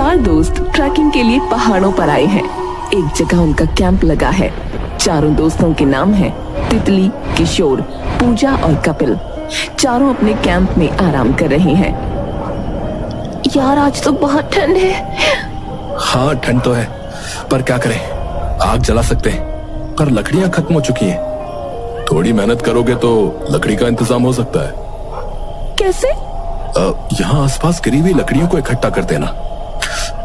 चार दोस्त ट्रैकिंग के लिए पहाड़ों पर आए हैं। एक जगह उनका कैंप लगा है। चारों दोस्तों के नाम हैं तितली, किशोर, पूजा और कपिल। चारों अपने कैंप में आराम कर रहे हैं। यार आज तो बहुत ठंड है। हाँ ठंड तो है, पर क्या करें, आग जला सकते हैं, पर लकड़ियां खत्म हो चुकी हैं। थोड़ी मेहनत करोगे तो लकड़ी का इंतजाम हो सकता है। कैसे? यहाँ आसपास गिरी हुई लकड़ियों को इकट्ठा कर देना,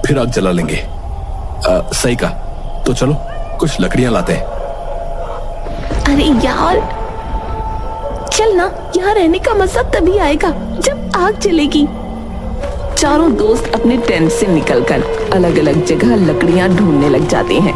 फिर आग जला लेंगे। सही कहा, तो चलो कुछ लकड़ियां लाते हैं। अरे यार चल ना, यहाँ रहने का मजा तभी आएगा जब आग जलेगी। चारों दोस्त अपने टेंट से निकलकर अलग अलग जगह लकड़ियां ढूंढने लग जाते हैं।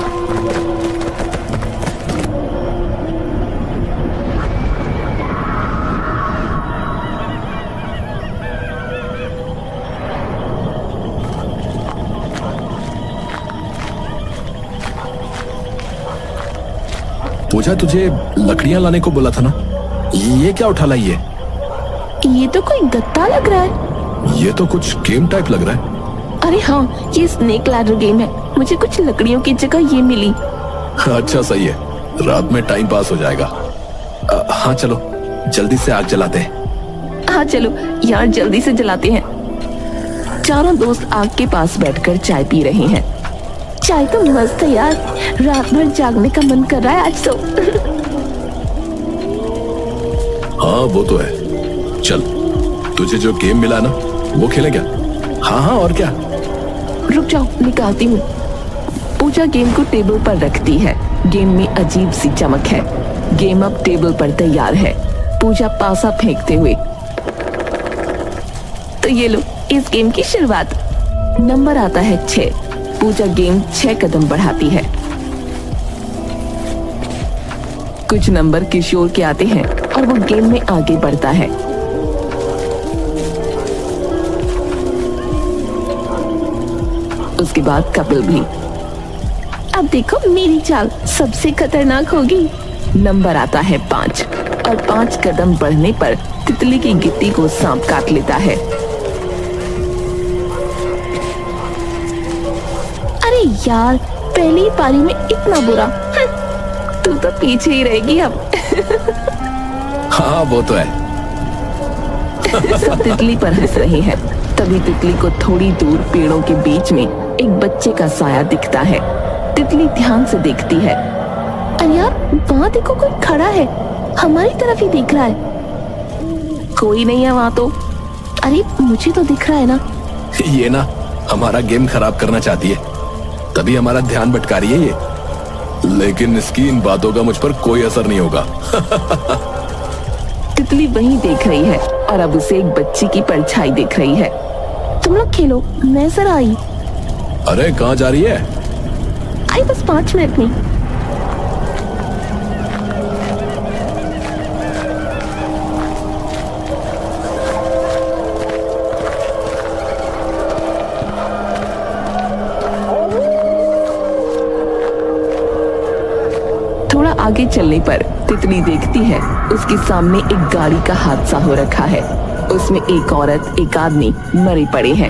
पूजा, तुझे लकड़ियां लाने को बोला था ना, ये क्या उठा लाई है? ये तो कोई गत्ता लग रहा है। ये तो कुछ गेम टाइप लग रहा है। अरे हाँ, ये स्नेक लैडर गेम है। मुझे कुछ लकड़ियों की जगह ये मिली। अच्छा सही है, रात में टाइम पास हो जाएगा। हाँ चलो जल्दी से आग जलाते हैं। हाँ चलो यार, जल्दी से जलाते हैं। चारों दोस्त आग के पास बैठकर चाय पी रहे हैं। चाय तो मस्त है यार, रात भर जागने का मन कर रहा है आज तो। हाँ वो तो है। चल तुझे जो गेम मिला ना वो खेले क्या? हाँ हाँ और क्या। रुक जाओ, निकालती हूँ। पूजा गेम को टेबल पर रखती है। गेम में अजीब सी चमक है। गेम अब टेबल पर तैयार है। पूजा पासा फेंकते हुए, तो ये लो इस गेम की शुरुआत। नंबर आता है 6। पूजा गेम 6 कदम बढ़ाती है। कुछ नंबर किशोर के आते हैं और वो गेम में आगे बढ़ता है। उसके बाद कपिल भी। अब देखो मेरी चाल सबसे खतरनाक होगी। नंबर आता है 5 और 5 कदम बढ़ने पर तितली की गिट्टी को सांप काट लेता है। अरे यार, पहली पारी में इतना बुरा। तू तो पीछे ही रहेगी अब। हाँ वो तो है। सब तितली पर हंस रहे हैं। तभी तितली को थोड़ी दूर पेड़ों के बीच में एक बच्चे का साया दिखता है। तितली ध्यान से देखती है। अरे यार, वहाँ देखो कोई खड़ा है, हमारी तरफ ही देख रहा है। कोई नहीं है वहाँ तो। अरे मुझे तो दिख रहा है ना। ये ना हमारा गेम खराब करना चाहती है, तभी हमारा ध्यान भटका रही है ये। लेकिन इसकी इन बातों का मुझ पर कोई असर नहीं होगा। तितली वहीं देख रही है और अब उसे एक बच्ची की परछाई दिख रही है। तुम लोग खेलो, मैं जरा आई। अरे कहाँ जा रही है? आई बस 5 मिनट में। थोड़ा आगे चलने पर तितली देखती है उसके सामने एक गाड़ी का हादसा हो रखा है। उसमें एक औरत, एक आदमी मरे पड़े हैं।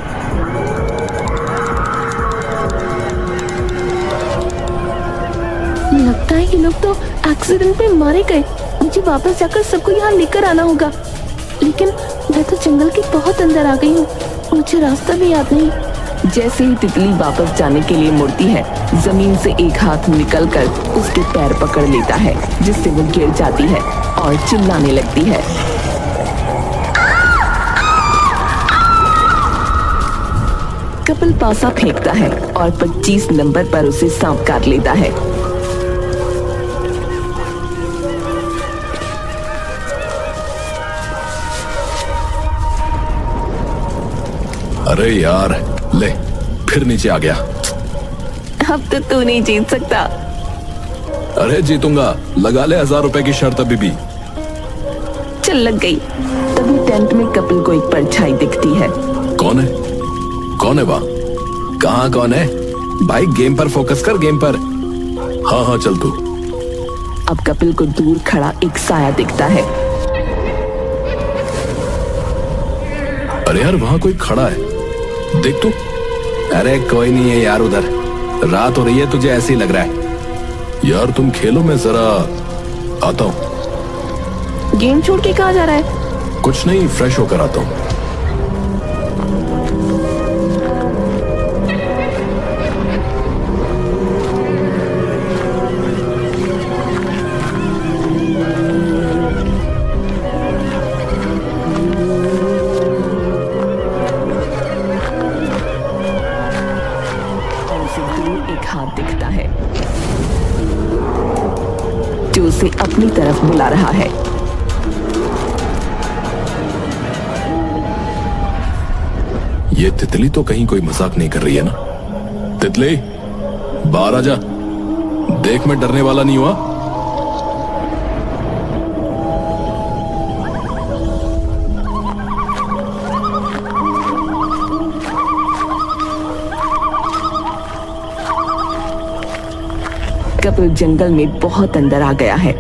लगता है ये लोग तो एक्सीडेंट में मारे गए। मुझे वापस जाकर सबको यहाँ लेकर आना होगा। लेकिन मैं तो जंगल के बहुत अंदर आ गई हूँ, मुझे रास्ता भी याद नहीं। जैसे ही तितली वापस जाने के लिए मुड़ती है, जमीन से एक हाथ निकलकर उसके पैर पकड़ लेता है, जिससे वो गिर जाती है और चिल्लाने लगती है। कपिल पासा फेंकता है और 25 नंबर पर उसे सांप काट लेता है। अरे यार, ले फिर नीचे आ गया। अब तो तू नहीं जीत सकता। अरे जीतूंगा, लगा ले 1000 रुपए की शर्त अभी भी। चल लग गई। तभी टेंट में कपिल को एक परछाई दिखती है। कौन है? कौन है वहाँ? कहाँ कौन है? भाई गेम पर फोकस कर, गेम पर। हाँ हाँ चल तू। अब कपिल को दूर खड़ा एक साया दिखता है। अरे यार वहाँ कोई खड़ा है, देख तू। अरे कोई नहीं है यार, उधर रात हो रही है, तुझे ऐसे ही लग रहा है। यार तुम खेलो, मैं जरा आता हूँ। गेम छोड़ के कहाँ जा रहा है? कुछ नहीं, फ्रेश होकर आता हूँ। एक हाथ दिखता है जो उसे अपनी तरफ बुला रहा है। ये तितली तो कहीं कोई मजाक नहीं कर रही है ना? तितली बाहर आ जा, देख मैं डरने वाला नहीं हुआ। कपिल जंगल में बहुत अंदर आ गया है।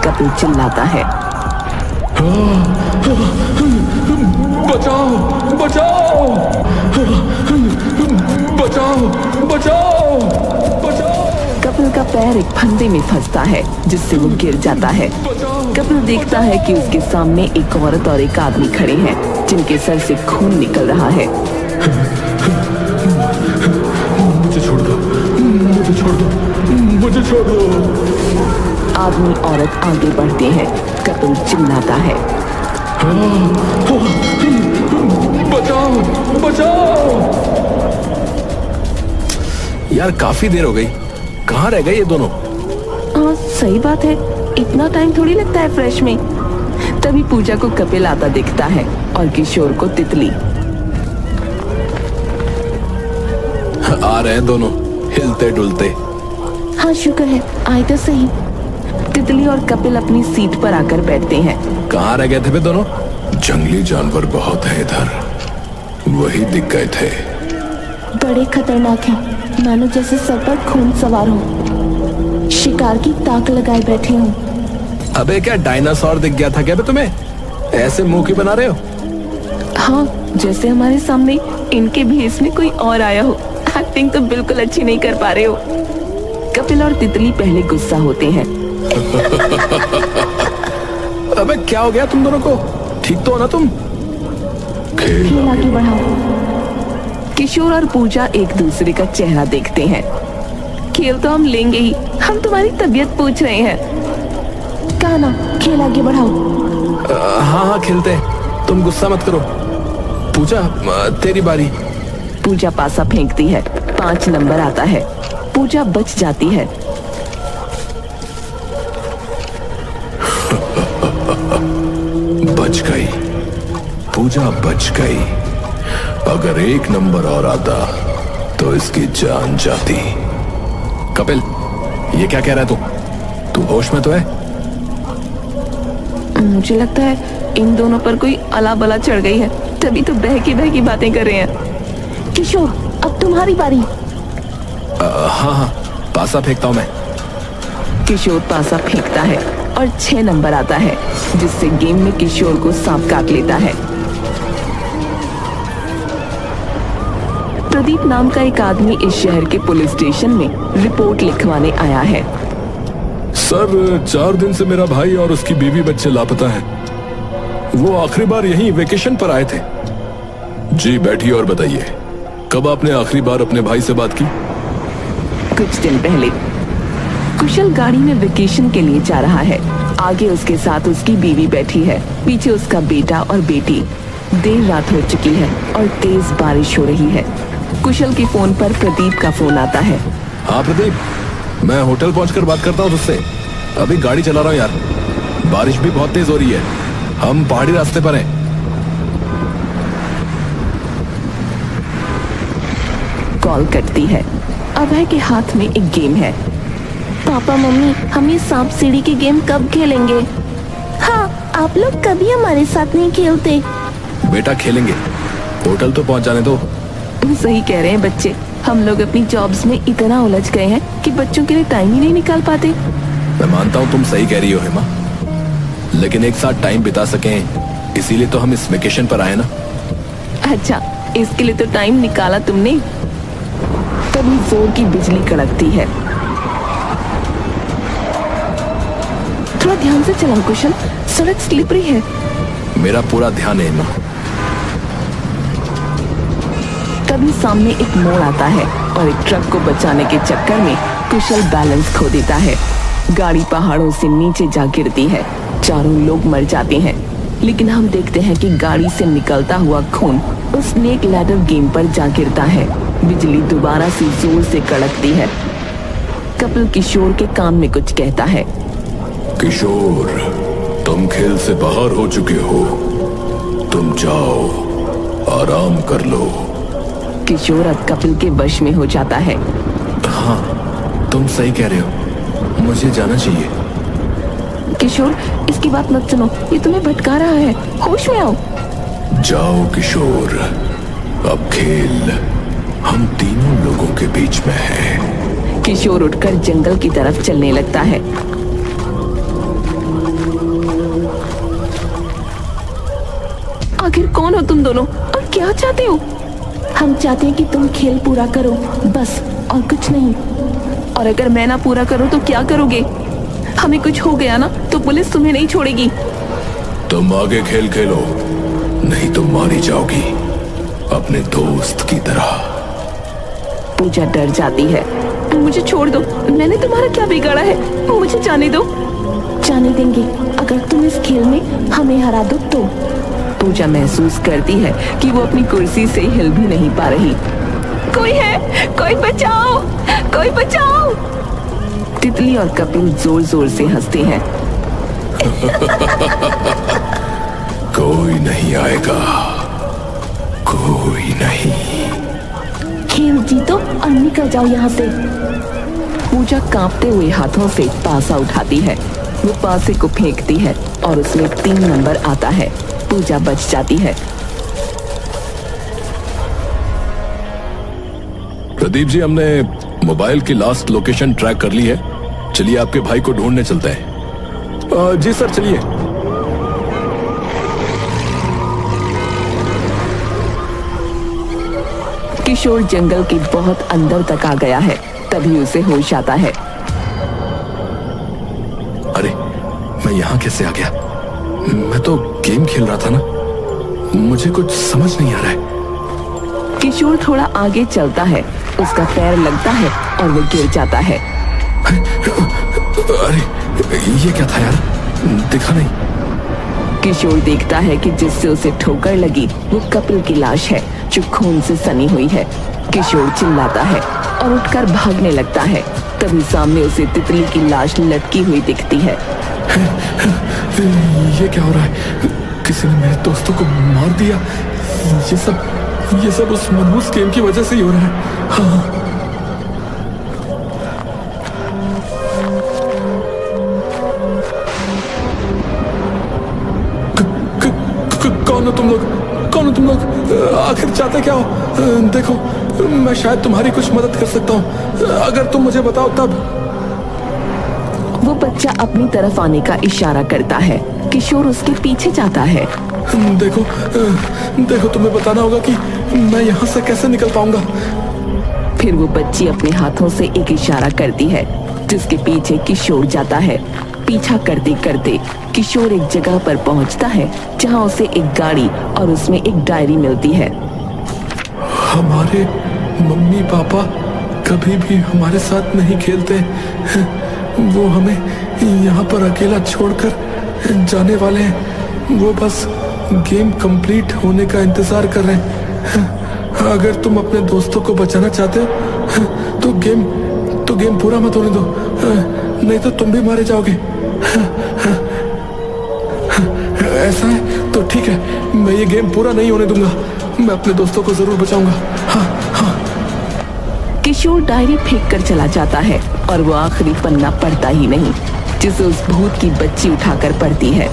कपिल चिल्लाता है, बचाओ बचाओ बचाओ बचाओ बचाओ। कपिल का पैर एक फंदे में फंसता है जिससे वो गिर जाता है। कपिल देखता है कि उसके सामने एक औरत और एक आदमी खड़े हैं जिनके सर से खून निकल रहा है। मुझे छोड़ दो, मुझे छोड़ दो, मुझे छोड़ दो। आदमी औरत आगे बढ़ते हैं। कपिल चिल्लाता है, बचाओ बचाओ। यार काफी देर हो गई, कहाँ रह गए ये दोनों? हाँ सही बात है, इतना टाइम थोड़ी लगता है फ्रेश में। तभी पूजा को कपिल आता दिखता है और किशोर को तितली। आ रहे हैं दोनों हिलते डुलते। हाँ शुक्र है आए तो सही। तितली और कपिल अपनी सीट पर आकर बैठते हैं। कहाँ रह गए थे वे दोनों? जंगली जानवर बहुत है इधर, वही दिख गए थे। बड़े खतरनाक हैं, मानो जैसे सर पर खून सवार हो, शिकार की ताक लगाए बैठे हो। अबे क्या डायनासोर दिख गया था क्या बे तुम्हें? ऐसे मुंह क्यों बना रहे हो? हाँ जैसे हमारे सामने इनके भेष में कोई और आया हो। एक्टिंग तो बिल्कुल अच्छी नहीं कर पा रहे हो। कपिल और तितली पहले गुस्सा होते हैं। अबे क्या हो गया तुम दोनों को? ठीक तो हो ना तुम? खेल आगे बढ़ाओ। किशोर और पूजा एक दूसरे का चेहरा देखते हैं। खेल तो हम लेंगे ही, हम तुम्हारी तबीयत पूछ रहे हैं। कहा ना खेल आगे बढ़ाओ। हाँ हाँ खेलते हैं, तुम गुस्सा मत करो। पूजा तेरी बारी। पूजा पासा फेंकती है, 5 नंबर आता है। पूजा बच जाती है। बच गई, पूजा बच गई। अगर 1 नंबर और आता तो इसकी जान जाती। कपिल ये क्या कह रहा है तू होश में तो है? मुझे लगता है इन दोनों पर कोई अला बला चढ़ गई है, तभी तो बहकी बातें कर रहे हैं। किशोर अब तुम्हारी बारी। हाँ हाँ पासा फेंकता हूं मैं। किशोर पासा फेंकता है और 6 नंबर आता है, जिससे गेम में किशोर को सांप काट लेता है। प्रदीप नाम का एक आदमी इस शहर के पुलिस स्टेशन में रिपोर्ट लिखवाने आया है। सर 4 दिन से मेरा भाई और उसकी बीवी बच्चे लापता हैं। वो आखिरी बार यहीं वेकेशन पर आए थे। जी बैठिए और बताइए, कब आपने आखिरी बार अपने भाई से बात की? कुछ दिन पहले। कुशल गाड़ी में वेकेशन के लिए जा रहा है। आगे उसके साथ उसकी बीवी बैठी है, पीछे उसका बेटा और बेटी। देर रात हो चुकी है और तेज बारिश हो रही है। कुशल के फोन पर प्रदीप का फोन आता है। हाँ प्रदीप, मैं होटल पहुंचकर बात करता हूँ तुझसे। अभी गाड़ी चला रहा हूँ यार, बारिश भी बहुत तेज हो रही है, हम पहाड़ी रास्ते पर हैं। कॉल कटती है। अभय के हाथ में एक गेम है। पापा मम्मी हम ये सांप सीढ़ी के गेम कब खेलेंगे? हाँ आप लोग कभी हमारे साथ नहीं खेलते। बेटा खेलेंगे, होटल तो पहुंच जाने दो। सही कह रहे हैं बच्चे, हम लोग अपनी जॉब्स में इतना उलझ गए हैं कि बच्चों के लिए टाइम ही नहीं निकाल पाते। मैं मानता हूँ तुम सही कह रही हो हेमा, लेकिन एक साथ टाइम बिता सकें, इसीलिए तो हम इस वेकेशन पर आए ना। अच्छा, इसके लिए तो टाइम निकाला तुमने। तभी जोर की बिजली कड़कती है। थोड़ा ध्यान से चलाओ कुशल, सड़क स्लिपरी है। मेरा पूरा ध्यान है माँ। तभी सामने एक मोड़ आता है और एक ट्रक को बचाने के चक्कर में कुशल बैलेंस खो देता है। गाड़ी पहाड़ों से नीचे जा गिरती है। चारों लोग मर जाते हैं, लेकिन हम देखते हैं कि गाड़ी से निकलता हुआ खून उस स्नेक लैडर गेम पर जा गिरता है। बिजली दोबारा से जोर से कड़कती है। कपिल किशोर के कान में कुछ कहता है। किशोर, तुम खेल से बाहर हो चुके हो, तुम जाओ आराम कर लो। किशोर अब कपिल के वश में हो जाता है। हाँ, तुम सही कह रहे हो, मुझे जाना चाहिए। किशोर, इसकी बात मत सुनो, ये तुम्हें भटका रहा है। होश में आओ। जाओ किशोर, अब खेल हम तीनों लोगों के बीच में है। किशोर उठकर जंगल की तरफ चलने लगता है। आखिर कौन हो तुम दोनों और क्या चाहते हो? हम चाहते हैं कि तुम खेल पूरा करो, बस, और कुछ नहीं। और अगर मैं ना पूरा करूं तो क्या करोगे? हमें कुछ हो गया ना तो पुलिस तुम्हें नहीं छोड़ेगी। तुम आगे खेल खेलो, नहीं तो मारी जाओगी अपने दोस्त की तरह। पूजा डर जाती है। मुझे छोड़ दो, मैंने तुम्हारा क्या बिगाड़ा है? मुझे जाने दो। जाने देंगे अगर तुम इस खेल में हमें हरा दो तो। पूजा महसूस करती है कि वो अपनी कुर्सी से हिल भी नहीं पा रही। कोई है, कोई बचाओ, कोई बचाओ। तितली और कपिल जोर जोर से हंसते हैं। कोई नहीं आएगा, कोई नहीं। खेल जीतो और निकल जाओ यहाँ से। पूजा कांपते हुए हाथों से पासा उठाती है। वो पासे को फेंकती है और उसमें 3 नंबर आता है। पूजा बच जाती है। प्रदीप जी, हमने मोबाइल की लास्ट लोकेशन ट्रैक कर ली है। चलिए आपके भाई को ढूंढने चलते हैं। जी सर, चलिए। किशोर जंगल के बहुत अंदर तक आ गया है। तभी उसे होश आता है। अरे, मैं यहाँ कैसे आ गया? मैं तो गेम खेल रहा था ना, मुझे कुछ समझ नहीं आ रहा है। किशोर थोड़ा आगे चलता है, उसका पैर लगता है और वो गिर जाता है। अरे, ये क्या था यार? दिखा नहीं। किशोर देखता है कि जिससे उसे ठोकर लगी वो कपिल की लाश है जो खून से सनी हुई है। किशोर चिल्लाता है और उठकर भागने लगता है। तभी सामने उसे तितली की लाश लटकी हुई दिखती है। ये क्या हो रहा है? किसी ने मेरे दोस्तों को मार दिया। ये सब उस मनहूस गेम की वजह से ही हो रहा है। हाँ। कौन हो तुम लोग? कौन हो तुम लोग? आखिर चाहते क्या हो? देखो, मैं शायद तुम्हारी कुछ मदद कर सकता हूँ, अगर तुम मुझे बताओ तब। वो बच्चा अपनी तरफ आने का इशारा करता है। किशोर उसके पीछे जाता है। देखो, तुम्हें बताना होगा कि मैं यहाँ से कैसे निकल पाऊंगा। फिर वो बच्ची अपने हाथों से एक इशारा करती है, जिसके पीछे किशोर जाता है। पीछा करते करते किशोर एक जगह पर पहुंचता है जहां उसे एक गाड़ी और उसमें एक डायरी मिलती है। हमारे मम्मी पापा कभी भी हमारे साथ नहीं खेलते। वो हमें यहाँ पर अकेला छोड़कर जाने वाले हैं। वो बस गेम कंप्लीट होने का इंतजार कर रहे हैं। अगर तुम अपने दोस्तों को बचाना चाहते हो तो गेम पूरा मत होने दो, नहीं तो तुम भी मारे जाओगे। ऐसा है तो ठीक है, मैं ये गेम पूरा नहीं होने दूंगा। मैं अपने दोस्तों को जरूर बचाऊंगा। हाँ। किशोर डायरी फेंक कर चला जाता है और वो आखिरी पन्ना पढ़ता ही नहीं, जिसे उस भूत की बच्ची उठाकर पढ़ती है।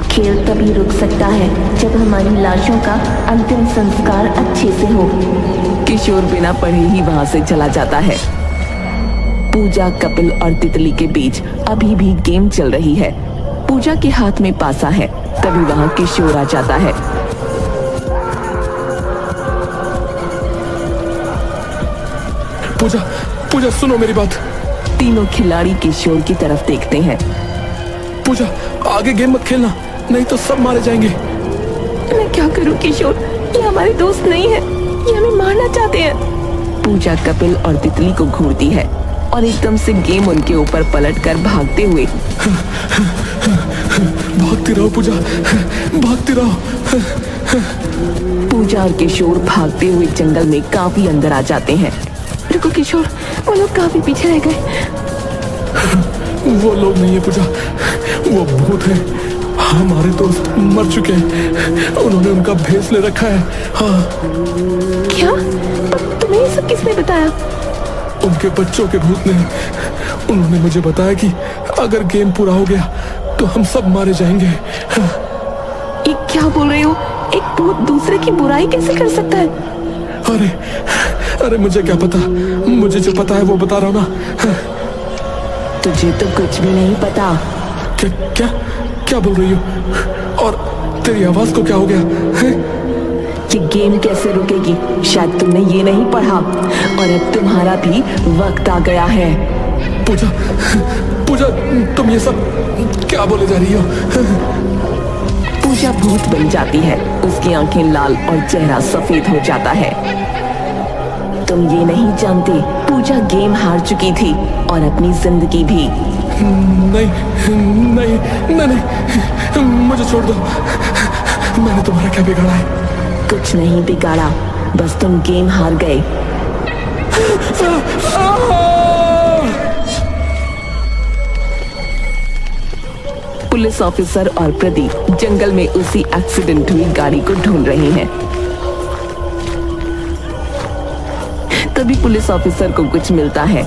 खेल तभी रुक सकता है जब हमारी लाशों का अंतिम संस्कार अच्छे से हो। किशोर बिना पढ़े ही वहां से चला जाता है। पूजा, कपिल और तितली के बीच अभी भी गेम चल रही है। पूजा के हाथ में पासा है। तभी वहाँ किशोर आ जाता है। पूजा, पूजा सुनो मेरी बात। तीनों खिलाड़ी किशोर की तरफ देखते हैं। पूजा, आगे गेम मत खेलना, नहीं तो सब मारे जाएंगे। मैं क्या करूं किशोर, ये हमारे दोस्त नहीं है, ये हमें मारना चाहते हैं। पूजा कपिल और तितली को घूरती है और एकदम से गेम उनके ऊपर पलटकर भागते हुए। भागती रहो पूजा, भागती रहो। पूजा और किशोर भागते हुए जंगल में काफी अंदर आ जाते हैं। रुको किशोर, वो लोग काफी पीछे रह गए। वो लोग नहीं है पूजा, वो भूत है। हमारे दोस्त मर चुके हैं, उन्होंने उनका भेस ले रखा है। हाँ। क्या? तुम्हें ये सब किसने बताया? उनके बच्चों के भूत ने। उन्होंने मुझे बताया कि अगर गेम पूरा हो गया तो हम सब मारे जाएंगे। ये क्या बोल रहे हो? एक भूत दूसरे की बुराई कैसे कर सकता है? अरे अरे मुझे क्या पता, मुझे जो पता है वो बता रहा हूँ ना। तुझे तो कुछ भी नहीं पता। क्या क्या क्या बोल रही हो? और तेरी आवाज को क्या हो गया है? ये गेम कैसे रुकेगी, शायद तुमने ये नहीं पढ़ा। और अब तुम्हारा भी वक्त आ गया है। पूजा, पूजा तुम ये सब क्या बोले जा रही हो? पूजा भूत बन जाती है। उसकी आंखें लाल और चेहरा सफेद हो जाता है। तुम ये नहीं जानते, पूजा गेम हार चुकी थी और अपनी जिंदगी भी। नहीं नहीं नहीं नहीं, मुझे छोड़ दो। मैंने तुम्हारा क्या बिगाड़ा है? कुछ नहीं बिगाड़ा, बस तुम गेम हार गए। पुलिस ऑफिसर और प्रदीप जंगल में उसी एक्सीडेंट हुई गाड़ी को ढूंढ रहे हैं। तभी पुलिस ऑफिसर को कुछ मिलता है।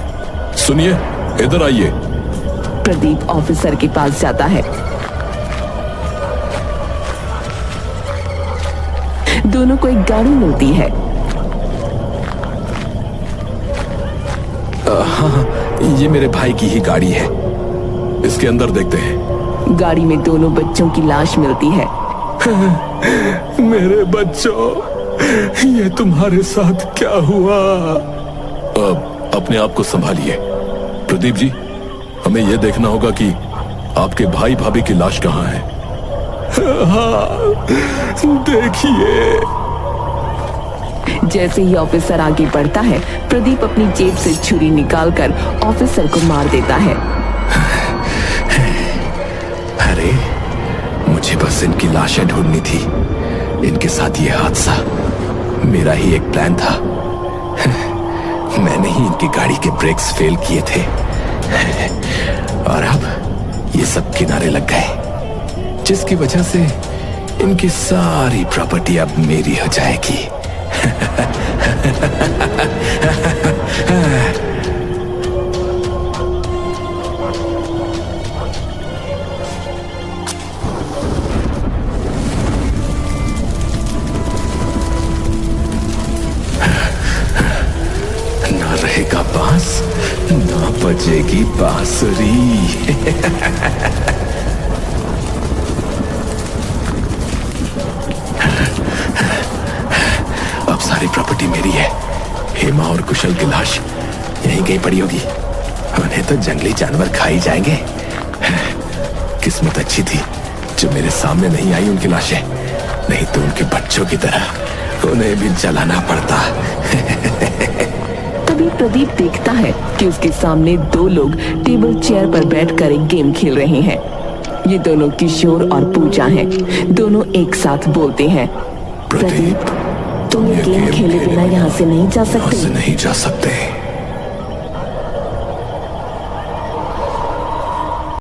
सुनिए, इधर आइए। प्रदीप ऑफिसर के पास जाता है। दोनों को एक गाड़ी मिलती है। हाँ, ये मेरे भाई की ही गाड़ी है। इसके अंदर देखते हैं। गाड़ी में दोनों बच्चों की लाश मिलती है। मेरे बच्चों, ये तुम्हारे साथ क्या हुआ? अपने आप को संभालिए। प्रदीप जी, हमें यह देखना होगा कि आपके भाई भाभी की लाश कहाँ है। हाँ, देखिए। जैसे ही ऑफिसर आगे बढ़ता है, प्रदीप अपनी जेब से छुरी निकालकर ऑफिसर को मार देता है। अरे, मुझे बस इनकी लाशें ढूंढनी थी। इनके साथ ये हादसा मेरा ही एक प्लान था। मैंने ही इनकी गाड़ी के ब्रेक्स फेल किए थे और अब ये सब किनारे लग गए, जिसकी वजह से इनकी सारी प्रॉपर्टी अब मेरी हो जाएगी। ना रहेगा बांस, ना बजेगी बांसुरी। अब सारी प्रॉपर्टी मेरी है। हेमा और कुशल की लाश यहीं कहीं पड़ी होगी। उन्हें तो जंगली जानवर खा ही जाएंगे। किस्मत अच्छी थी जो मेरे सामने नहीं आई उनकी लाशें, नहीं तो उनके बच्चों की तरह उन्हें भी जलाना पड़ता। तभी प्रदीप देखता है कि उसके सामने दो लोग टेबल चेयर पर बैठकर एक गेम खेल रहे हैं। ये दोनों किशोर और पूजा हैं। दोनों एक साथ बोलते हैं, प्रदीप, तुम ये गेम खेले बिना यहाँ से नहीं जा सकते। नहीं जा सकते।